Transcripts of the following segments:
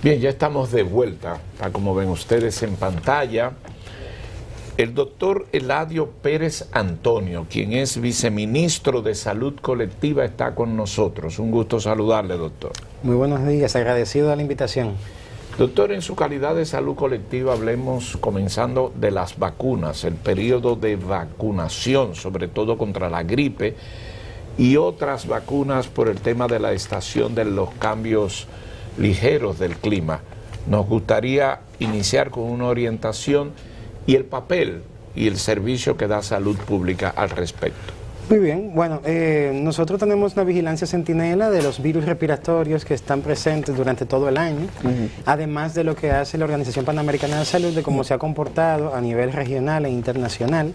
Bien, ya estamos de vuelta, como ven ustedes en pantalla. El doctor Eladio Pérez Antonio, quien es viceministro de Salud Colectiva, está con nosotros. Un gusto saludarle, doctor. Muy buenos días, agradecido de la invitación. Doctor, en su calidad de salud colectiva, hablemos comenzando de las vacunas, el periodo de vacunación, sobre todo contra la gripe y otras vacunas por el tema de la estación de los cambios ligeros del clima. Nos gustaría iniciar con una orientación y el papel y el servicio que da Salud Pública al respecto. Muy bien, bueno, nosotros tenemos una vigilancia centinela de los virus respiratorios que están presentes durante todo el año, además de lo que hace la Organización Panamericana de Salud, de cómo se ha comportado a nivel regional e internacional.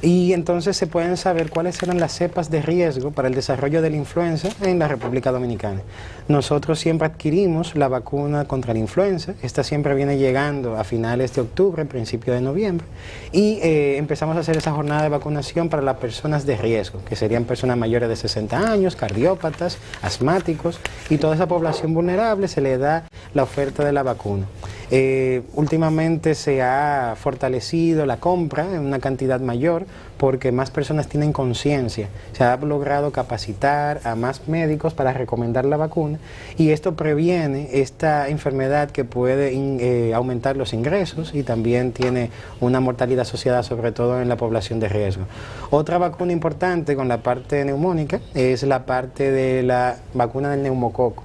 Y entonces se pueden saber cuáles eran las cepas de riesgo para el desarrollo de la influenza en la República Dominicana. Nosotros siempre adquirimos la vacuna contra la influenza, esta siempre viene llegando a finales de octubre, principio de noviembre, y empezamos a hacer esa jornada de vacunación para las personas de riesgo, que serían personas mayores de 60 años, cardiópatas, asmáticos, y toda esa población vulnerable se le da la oferta de la vacuna. Últimamente se ha fortalecido la compra en una cantidad mayor porque más personas tienen conciencia. Se ha logrado capacitar a más médicos para recomendar la vacuna y esto previene esta enfermedad que puede aumentar los ingresos y también tiene una mortalidad asociada sobre todo en la población de riesgo. Otra vacuna importante con la parte neumónica es la parte de la vacuna del neumococo.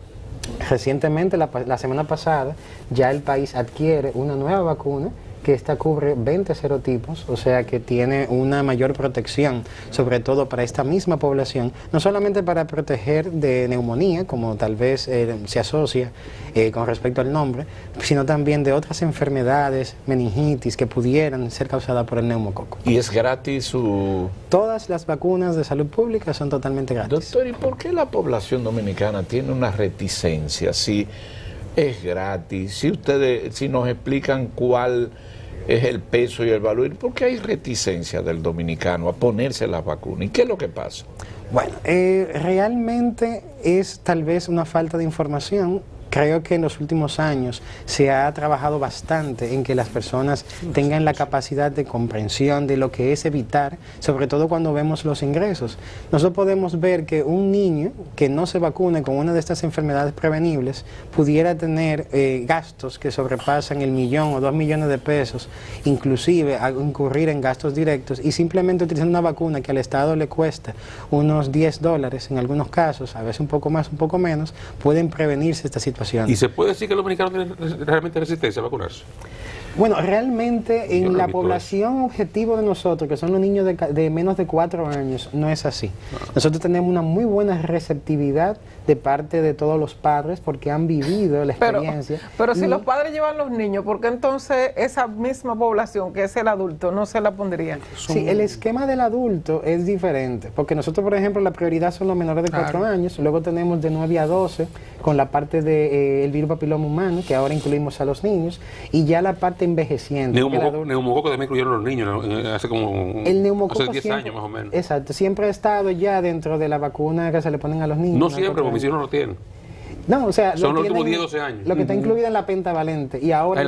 Recientemente, la semana pasada, ya el país adquiere una nueva vacuna que esta cubre 20 serotipos, o sea que tiene una mayor protección, sobre todo para esta misma población, no solamente para proteger de neumonía, como tal vez se asocia con respecto al nombre, sino también de otras enfermedades, meningitis, que pudieran ser causadas por el neumococo. ¿Y es gratis su...? Todas las vacunas de salud pública son totalmente gratis. Doctor, ¿y por qué la población dominicana tiene una reticencia? Si es gratis, si nos explican cuál es el peso y el valor, ¿por qué hay reticencia del dominicano a ponerse las vacunas? ¿Y qué es lo que pasa? Bueno, realmente es tal vez una falta de información. Creo que en los últimos años se ha trabajado bastante en que las personas tengan la capacidad de comprensión de lo que es evitar, sobre todo cuando vemos los ingresos. Nosotros podemos ver que un niño que no se vacune con una de estas enfermedades prevenibles pudiera tener gastos que sobrepasan el 1 o 2 millones de pesos, inclusive a incurrir en gastos directos y simplemente utilizando una vacuna que al Estado le cuesta unos $10 en algunos casos, a veces un poco más, un poco menos, pueden prevenirse esta situación. ¿Y se puede decir que los dominicanos tienen realmente resistencia a vacunarse? Bueno, realmente en la población objetivo de nosotros, que son los niños de menos de 4 años, no es así. Nosotros tenemos una muy buena receptividad de parte de todos los padres porque han vivido la experiencia. Pero si los padres llevan los niños, ¿por qué entonces esa misma población que es el adulto no se la pondrían? Sí, el esquema del adulto es diferente, porque nosotros, por ejemplo, la prioridad son los menores de 4 años, luego tenemos de 9 a 12 con la parte del virus papiloma humano, que ahora incluimos a los niños, y ya la parte envejeciente. Neumococo también incluyeron los niños hace como hace 10 años más o menos. Exacto, siempre ha estado ya dentro de la vacuna que se le ponen a los niños. No siempre, porque mis hijos no lo tienen. No, o sea, son los últimos 10, 12 años. Lo que está incluida en la pentavalente y ahora,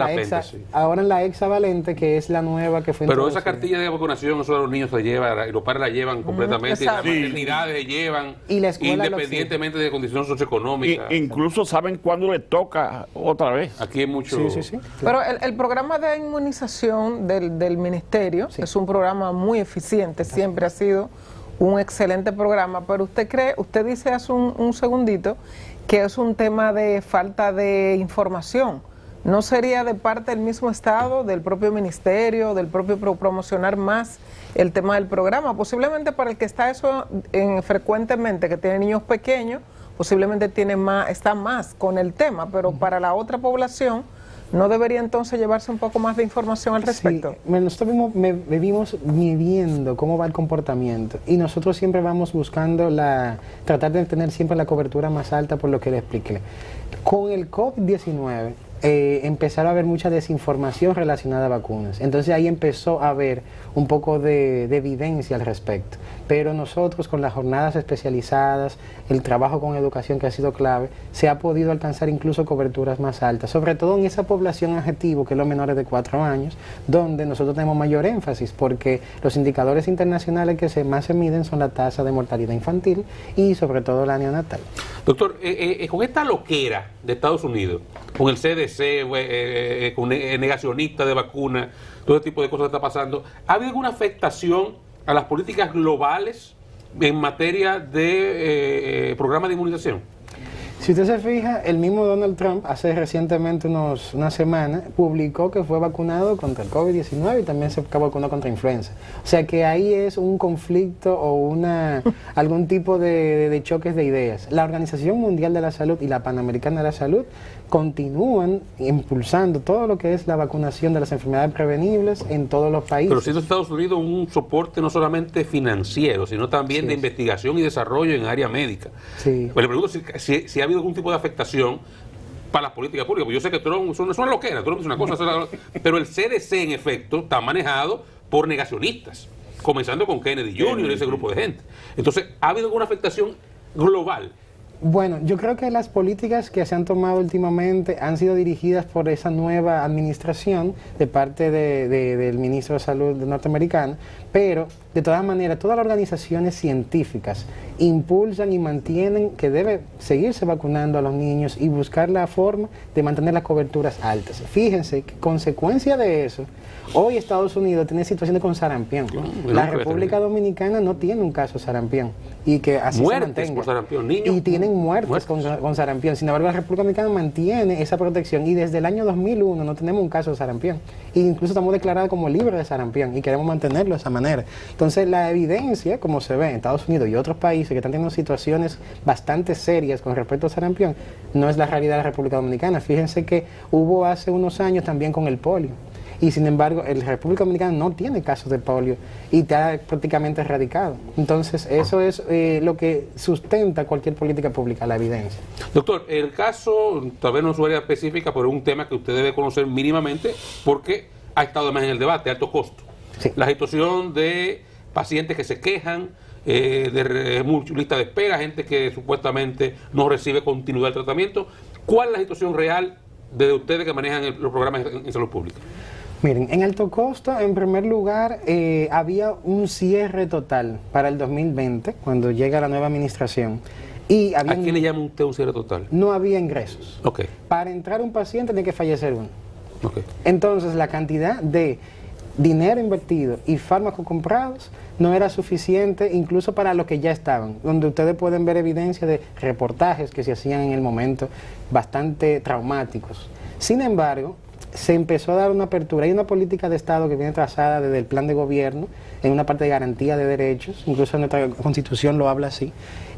ahora en la hexavalente, que es la nueva que fue Pero esa cartilla de vacunación, eso a los niños se lleva, y los padres la llevan completamente, y las maternidades se llevan, y la escuela independientemente de condiciones socioeconómicas. Incluso saben cuándo le toca otra vez. Aquí hay mucho... Claro. Pero el programa de inmunización del ministerio es un programa muy eficiente, siempre ha sido un excelente programa, pero usted dice hace un segundito que es un tema de falta de información. ¿No sería de parte del mismo Estado, del propio ministerio, del propio promocionar más el tema del programa? Posiblemente para el que está eso frecuentemente, que tiene niños pequeños, posiblemente está más con el tema, pero para la otra población, ¿no debería entonces llevarse un poco más de información al respecto? Sí, nosotros vivimos midiendo cómo va el comportamiento y nosotros siempre vamos buscando tratar de tener siempre la cobertura más alta por lo que le expliqué. Con el COVID-19 empezaron a haber mucha desinformación relacionada a vacunas. Entonces ahí empezó a haber un poco de evidencia al respecto. Pero nosotros, con las jornadas especializadas, el trabajo con educación que ha sido clave, se ha podido alcanzar incluso coberturas más altas, sobre todo en esa población objetivo, que es los menores de 4 años, donde nosotros tenemos mayor énfasis, porque los indicadores internacionales que más se miden son la tasa de mortalidad infantil y sobre todo la neonatal. Doctor, con esta loquera de Estados Unidos, con el CDC, con negacionistas de vacunas, todo este tipo de cosas que está pasando, ¿ha habido alguna afectación a las políticas globales en materia de programas de inmunización? Si usted se fija, el mismo Donald Trump hace recientemente una semana publicó que fue vacunado contra el COVID-19 y también se vacunó contra influenza. O sea que ahí es un conflicto o algún tipo de choques de ideas. La Organización Mundial de la Salud y la Panamericana de la Salud continúan impulsando todo lo que es la vacunación de las enfermedades prevenibles en todos los países. Pero siendo Estados Unidos un soporte no solamente financiero, sino también de investigación y desarrollo en área médica. Sí. Pues le pregunto si ha habido algún tipo de afectación para las políticas públicas, porque yo sé que Trump es una loquera, Trump es una cosa, pero el CDC en efecto está manejado por negacionistas, comenzando con Kennedy Jr. y ese grupo de gente. Entonces, ¿ha habido alguna afectación global? Bueno, yo creo que las políticas que se han tomado últimamente han sido dirigidas por esa nueva administración de parte del ministro de Salud norteamericano, pero de todas maneras todas las organizaciones científicas impulsan y mantienen que debe seguirse vacunando a los niños y buscar la forma de mantener las coberturas altas. Fíjense que consecuencia de eso, hoy Estados Unidos tiene situaciones con sarampión. La República Dominicana no tiene un caso de sarampión y que así muertes se mantenga. Por sarampión, niños. Y tienen muertes con sarampión. Sin embargo, la República Dominicana mantiene esa protección y desde el año 2001 no tenemos un caso de sarampión. E incluso estamos declarados como libres de sarampión y queremos mantenerlo de esa manera. Entonces, la evidencia, como se ve en Estados Unidos y otros países que están teniendo situaciones bastante serias con respecto al sarampión, no es la realidad de la República Dominicana. Fíjense que hubo hace unos años también con el polio. Y sin embargo, la República Dominicana no tiene casos de polio y está prácticamente erradicado. Entonces, eso es lo que sustenta cualquier política pública, la evidencia. Doctor, el caso, tal vez no es su área específica, pero es un tema que usted debe conocer mínimamente porque ha estado además en el debate, alto costo. Sí. La situación de pacientes que se quejan, de lista de espera, gente que supuestamente no recibe continuidad del tratamiento. ¿Cuál es la situación real de ustedes que manejan los programas en salud pública? Miren, en alto costo, en primer lugar, había un cierre total para el 2020, cuando llega la nueva administración. Y ¿A qué le llama usted un cierre total? No había ingresos. Okay. Para entrar un paciente tiene que fallecer uno. Okay. Entonces, la cantidad de dinero invertido y fármacos comprados no era suficiente incluso para los que ya estaban, donde ustedes pueden ver evidencia de reportajes que se hacían en el momento bastante traumáticos. Sin embargo, se empezó a dar una apertura. Hay una política de Estado que viene trazada desde el plan de gobierno, en una parte de garantía de derechos, incluso nuestra Constitución lo habla así,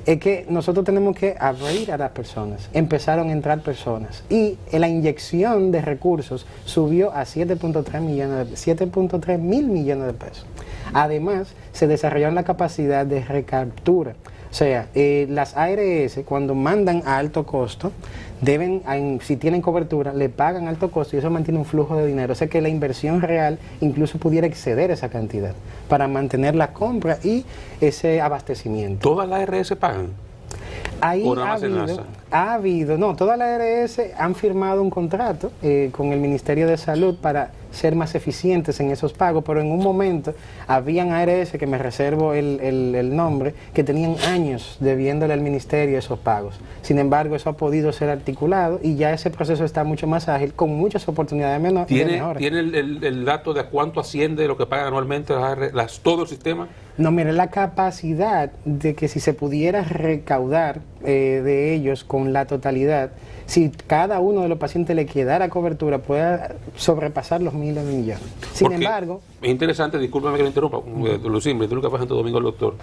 es que nosotros tenemos que abrir a las personas. Empezaron a entrar personas y la inyección de recursos subió a 7.3 mil millones de pesos. Además, se desarrollaron la capacidad de recaptura. O sea, las ARS cuando mandan a alto costo, deben, si tienen cobertura, le pagan alto costo y eso mantiene un flujo de dinero. O sea que la inversión real incluso pudiera exceder esa cantidad para mantener la compra y ese abastecimiento. ¿Todas las ARS pagan? Ahí ha habido, no, todas las ARS han firmado un contrato con el Ministerio de Salud para ser más eficientes en esos pagos, pero en un momento habían ARS, que me reservo el nombre, que tenían años debiéndole al Ministerio esos pagos. Sin embargo, eso ha podido ser articulado y ya ese proceso está mucho más ágil, con muchas oportunidades de mejora. ¿Tiene el dato de cuánto asciende lo que pagan anualmente todo el sistema? No, mire, la capacidad de que si se pudiera recaudar de ellos con la totalidad, si cada uno de los pacientes le quedara cobertura, pueda sobrepasar los miles de millones. Sin embargo... Es interesante, discúlpame que lo interrumpa, Lucimbre, tú lo que pasa en Santo Domingo el doctor.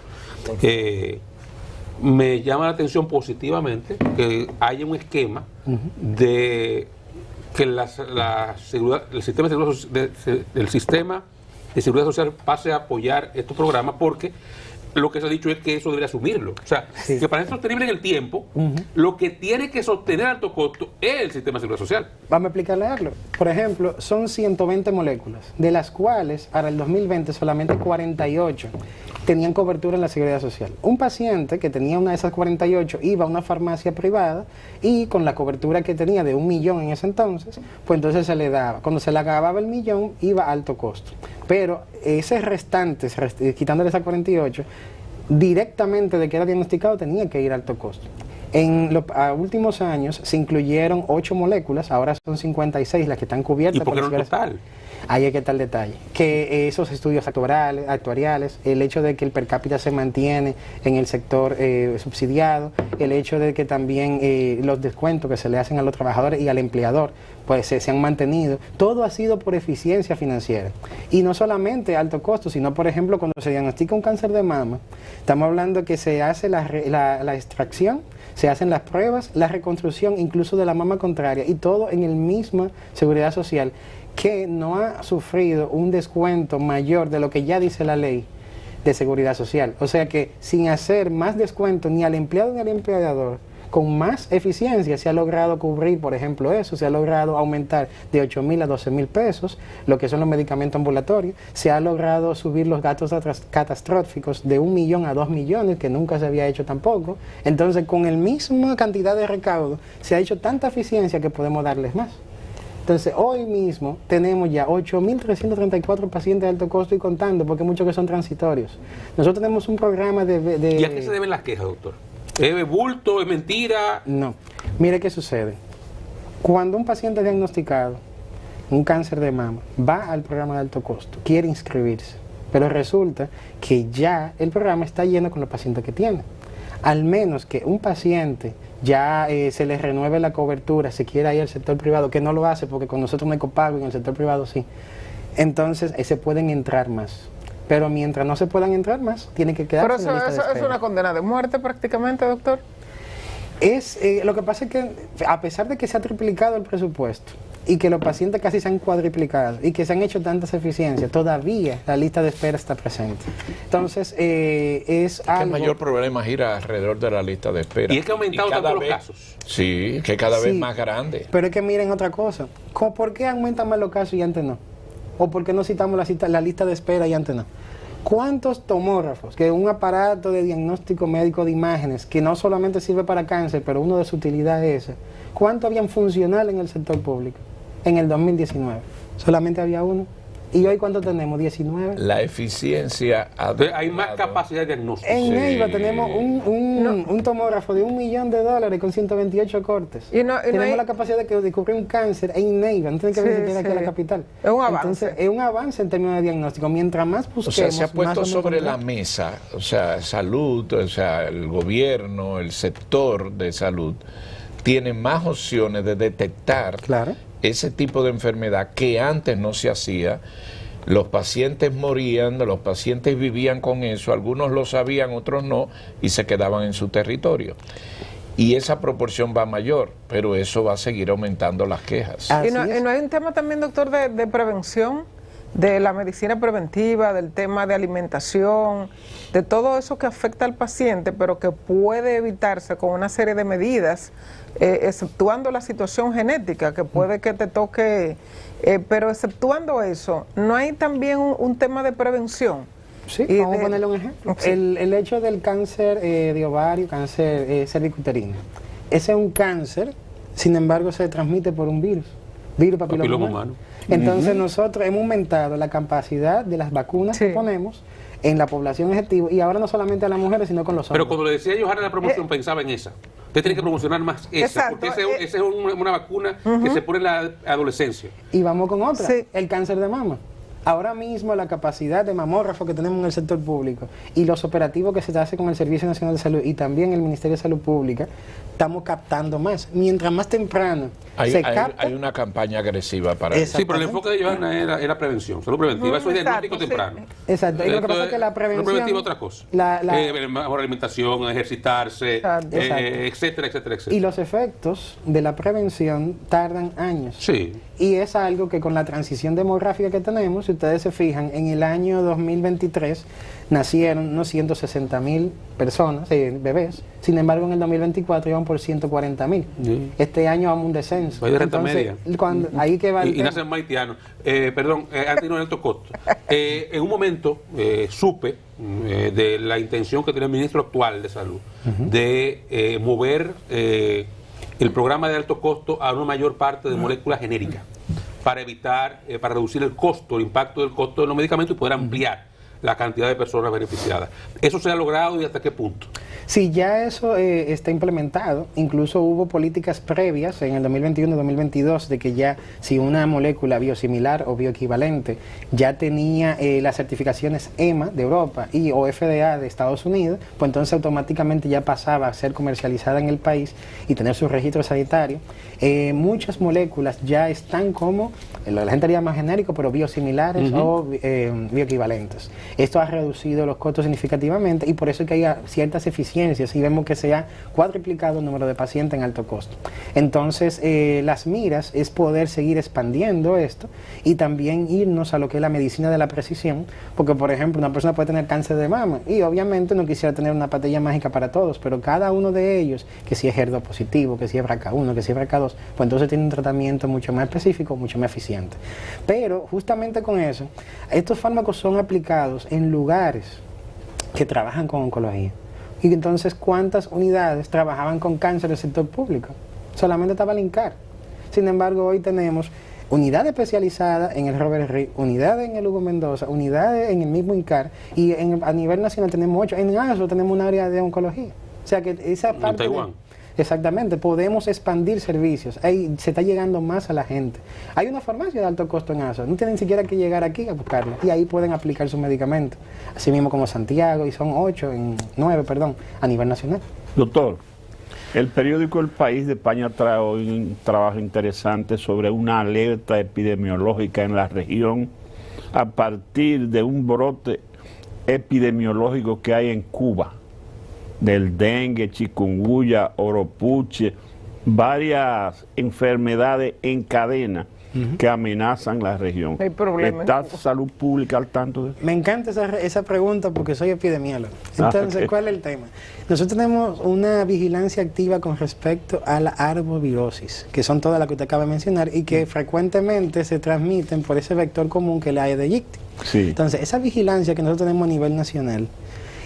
Me llama la atención positivamente que haya un esquema de que el sistema de seguridad social pase a apoyar estos programas, porque lo que se ha dicho es que eso debería asumirlo. O sea, Sí. que para ser sostenible en el tiempo, lo que tiene que sostener alto costo es el sistema de seguridad social. Vamos a explicarle algo. Por ejemplo, son 120 moléculas, de las cuales para el 2020 solamente 48 tenían cobertura en la seguridad social. Un paciente que tenía una de esas 48 iba a una farmacia privada y con la cobertura que tenía de 1 millón en ese entonces, pues entonces se le daba. Cuando se le acababa el millón, iba a alto costo. Pero ese restante, quitándole esas 48, directamente de que era diagnosticado tenía que ir a alto costo. En los últimos años se incluyeron 8 moléculas, ahora son 56 las que están cubiertas. ¿Y por qué no la el total? Ahí es que está el detalle. Que esos estudios actuariales, el hecho de que el per cápita se mantiene en el sector subsidiado, el hecho de que también los descuentos que se le hacen a los trabajadores y al empleador, pues se han mantenido. Todo ha sido por eficiencia financiera. Y no solamente alto costo, sino, por ejemplo, cuando se diagnostica un cáncer de mama, estamos hablando que se hace la extracción, se hacen las pruebas, la reconstrucción incluso de la mama contraria, y todo en el misma seguridad social, que no ha sufrido un descuento mayor de lo que ya dice la ley de seguridad social. O sea que sin hacer más descuento ni al empleado ni al empleador, con más eficiencia se ha logrado cubrir, por ejemplo, eso, se ha logrado aumentar de 8,000 a 12,000 pesos, lo que son los medicamentos ambulatorios, se ha logrado subir los gastos catastróficos de 1 millón a 2 millones, que nunca se había hecho tampoco. Entonces, con la misma cantidad de recaudo, se ha hecho tanta eficiencia que podemos darles más. Entonces, hoy mismo tenemos ya 8,334 pacientes de alto costo y contando, porque muchos que son transitorios. Nosotros tenemos un programa de... ¿Y a qué se deben las quejas, doctor? ¿Es bulto? ¿Es mentira? No. Mire qué sucede. Cuando un paciente diagnosticado, un cáncer de mama, va al programa de alto costo, quiere inscribirse, pero resulta que ya el programa está lleno con los pacientes que tiene. Al menos que un paciente ya se le renueve la cobertura, se quiera ir al sector privado, que no lo hace porque con nosotros no hay copago y en el sector privado sí. Entonces, se pueden entrar más. Pero mientras no se puedan entrar más, tiene que quedarse Pero en la lista de eso es espera. una condena de muerte prácticamente, doctor. Lo que pasa es que a pesar de que se ha triplicado el presupuesto y que los pacientes casi se han cuadriplicado y que se han hecho tantas eficiencias, todavía la lista de espera está presente. Entonces, es algo... El mayor problema gira alrededor de la lista de espera. Y es que ha aumentado cada tanto los vez- casos. Sí, que cada vez Sí. más grande. Pero es que miren otra cosa. ¿Por qué aumentan más los casos y antes no? ¿O por qué no citamos la lista de espera y antes no? ¿Cuántos tomógrafos, que es un aparato de diagnóstico médico de imágenes, que no solamente sirve para cáncer, pero uno de su utilidad es esa, cuánto habían funcional en el sector público en el 2019? Solamente había uno. ¿Y hoy cuánto tenemos? 19. La eficiencia ha Entonces, hay más doblado. capacidad de diagnóstico. En Sí. Neiva tenemos un tomógrafo de $1 millón con 128 cortes. Y no tenemos hay- la capacidad de descubrir un cáncer en Neiva, no tiene que Sí, venir siquiera aquí a la sí. capital. Es un avance. Entonces, es un avance en términos de diagnóstico. Mientras más busquemos, O sea, se ha más puesto vamos a sobre la encontrar. mesa, o sea, salud, o sea, el gobierno, el sector de salud, tiene más opciones de detectar Claro. ese tipo de enfermedad que antes no se hacía. Los pacientes morían, los pacientes vivían con eso, algunos lo sabían, otros no, y se quedaban en su territorio. Y esa proporción va mayor, pero eso va a seguir aumentando las quejas. Así Y no es. hay un tema también, doctor, de prevención, de la medicina preventiva, del tema de alimentación, de todo eso que afecta al paciente, pero que puede evitarse con una serie de medidas, exceptuando la situación genética, que puede que te toque, pero exceptuando eso, ¿no hay también un tema de prevención? Sí, Y vamos de- a ponerle un ejemplo. Sí. El hecho del cáncer de ovario, cáncer cervicuterino. Ese es un cáncer, sin embargo, se transmite por un virus papiloma Papiloma humano. humano. Entonces, nosotros hemos aumentado la capacidad de las vacunas Sí. que ponemos en la población objetivo, y ahora no solamente a las mujeres, sino con los hombres. Pero cuando le decía yo Johanna la promoción, pensaba en esa. Usted tiene que promocionar más esa, Exacto, porque esa es una vacuna que se pone en la adolescencia. Y vamos con otra, Sí. el cáncer de mama. Ahora mismo la capacidad de mamógrafo que tenemos en el sector público y los operativos que se hace con el Servicio Nacional de Salud y también el Ministerio de Salud Pública, estamos captando más. Mientras más temprano se capta, Hay una campaña agresiva para eso. Sí, pero el enfoque de Johanna era prevención, salud preventiva. Eso es Exacto, diagnóstico sí. temprano. Exacto. Y lo que pasa es que la Salud prevención... preventiva es otra cosa. Mejor alimentación, ejercitarse, Exacto. etcétera, etcétera, etcétera. Y los efectos de la prevención tardan años. Sí. Y es algo que con la transición demográfica que tenemos, si ustedes se fijan, en el año 2023 nacieron unos 160.000 personas, bebés. Sin embargo, en el 2024 iban por 140.000. Sí. Este año vamos a un descenso. Hay de renta media. Ahí que va el Y tema. nacen haitianos. Perdón, antes de alto costo. En un momento supe de la intención que tiene el ministro actual de Salud de mover el programa de alto costo a una mayor parte de moléculas genéricas para evitar, para reducir el costo, el impacto del costo de los medicamentos y poder ampliar la cantidad de personas beneficiadas. ¿Eso se ha logrado y hasta qué punto? Sí, ya eso está implementado. Incluso hubo políticas previas en el 2021 y 2022 de que ya si una molécula biosimilar o bioequivalente ya tenía las certificaciones EMA de Europa y o FDA de Estados Unidos, pues entonces automáticamente ya pasaba a ser comercializada en el país y tener su registro sanitario. Muchas moléculas ya están como, la gente haría más genérico, pero biosimilares o bioequivalentes. Esto ha reducido los costos significativamente y por eso es que hay ciertas eficiencias y vemos que se ha cuadruplicado el número de pacientes en alto costo. Entonces, las miras es poder seguir expandiendo esto y también irnos a lo que es la medicina de la precisión, porque por ejemplo una persona puede tener cáncer de mama y obviamente no quisiera tener una pastilla mágica para todos, pero cada uno de ellos, que si es HER2 positivo, que si es BRCA1, que si es BRCA2, pues entonces tiene un tratamiento mucho más específico, mucho más eficiente. Pero justamente con eso, estos fármacos son aplicados en lugares que trabajan con oncología. Y entonces, ¿cuántas unidades trabajaban con cáncer en el sector público? Solamente estaba el INCAR. Sin embargo, hoy tenemos unidad especializada en el Robert Reed, unidad en el Hugo Mendoza, unidades en el mismo INCAR y a nivel nacional tenemos 8. En ASO tenemos un área de oncología. O sea que esa parte... En Taiwán. Exactamente, podemos expandir servicios, ahí se está llegando más a la gente. Hay una farmacia de alto costo en ASO, no tienen siquiera que llegar aquí a buscarla y ahí pueden aplicar su medicamento, así mismo como Santiago, y son 9 a nivel nacional. Doctor, el periódico El País de España trae hoy un trabajo interesante sobre una alerta epidemiológica en la región a partir de un brote epidemiológico que hay en Cuba, del dengue, chikungunya, oropuche, varias enfermedades en cadena que amenazan la región. Hay problemas. ¿Está Salud Pública al tanto de eso? Me encanta esa pregunta porque soy epidemiólogo. Entonces, okay. ¿cuál es el tema? Nosotros tenemos una vigilancia activa con respecto a la arbovirosis, que son todas las que usted acaba de mencionar y que frecuentemente se transmiten por ese vector común que es la Aedes aegypti. Sí. Entonces, esa vigilancia que nosotros tenemos a nivel nacional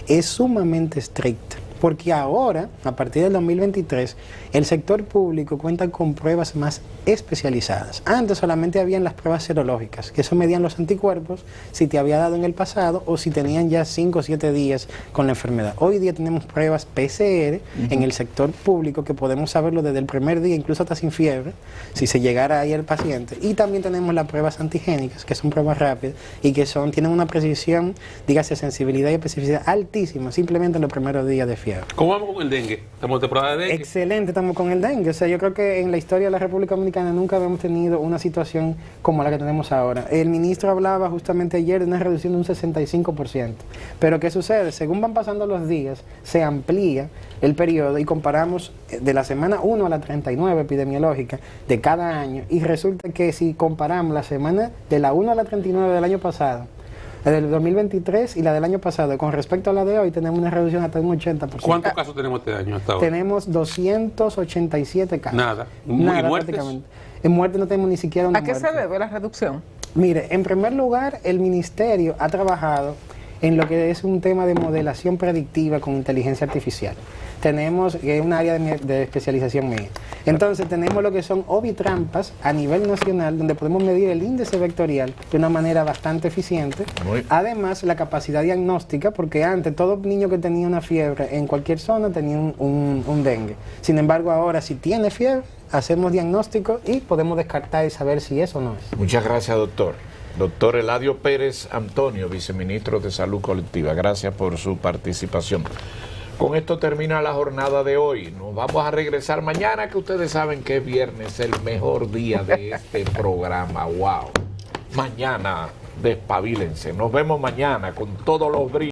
es sumamente estricta, porque ahora, a partir del 2023, el sector público cuenta con pruebas más especializadas. Antes solamente habían las pruebas serológicas, que eso medían los anticuerpos, si te había dado en el pasado o si tenían ya 5 o 7 días con la enfermedad. Hoy día tenemos pruebas PCR en el sector público que podemos saberlo desde el primer día, incluso hasta sin fiebre, si se llegara ahí el paciente. Y también tenemos las pruebas antigénicas, que son pruebas rápidas y que tienen una precisión, dígase sensibilidad y especificidad altísima, simplemente en los primeros días de fiebre. ¿Cómo vamos con el dengue? ¿Estamos en temporada de dengue? Excelente, estamos con el dengue. O sea, yo creo que en la historia de la República Dominicana nunca habíamos tenido una situación como la que tenemos ahora. El ministro hablaba justamente ayer de una reducción de un 65%. Pero ¿qué sucede? Según van pasando los días, se amplía el periodo y comparamos de la semana 1 a la 39 epidemiológica de cada año. Y resulta que si comparamos la semana de la 1 a la 39 del año pasado, la del 2023 y la del año pasado, con respecto a la de hoy, tenemos una reducción hasta un 80%. ¿Cuántos casos tenemos este año hasta ahora? Tenemos 287 casos. Nada. ¿Y Nada, muertes? prácticamente. En muerte no tenemos ni siquiera una ¿A qué muerte. se debe la reducción? Mire, en primer lugar, el ministerio ha trabajado en lo que es un tema de modelación predictiva con inteligencia artificial. Tenemos un área de especialización mía. Entonces tenemos lo que son ovitrampas a nivel nacional, donde podemos medir el índice vectorial de una manera bastante eficiente. Además, la capacidad diagnóstica, porque antes todo niño que tenía una fiebre en cualquier zona tenía un dengue. Sin embargo, ahora si tiene fiebre, hacemos diagnóstico y podemos descartar y saber si es o no es. Muchas gracias, doctor. Doctor Eladio Pérez Antonio, viceministro de Salud Colectiva, gracias por su participación. Con esto termina la jornada de hoy. Nos vamos a regresar mañana, que ustedes saben que es viernes, el mejor día de este programa. ¡Wow! Mañana, despabilense. Nos vemos mañana con todos los brillos.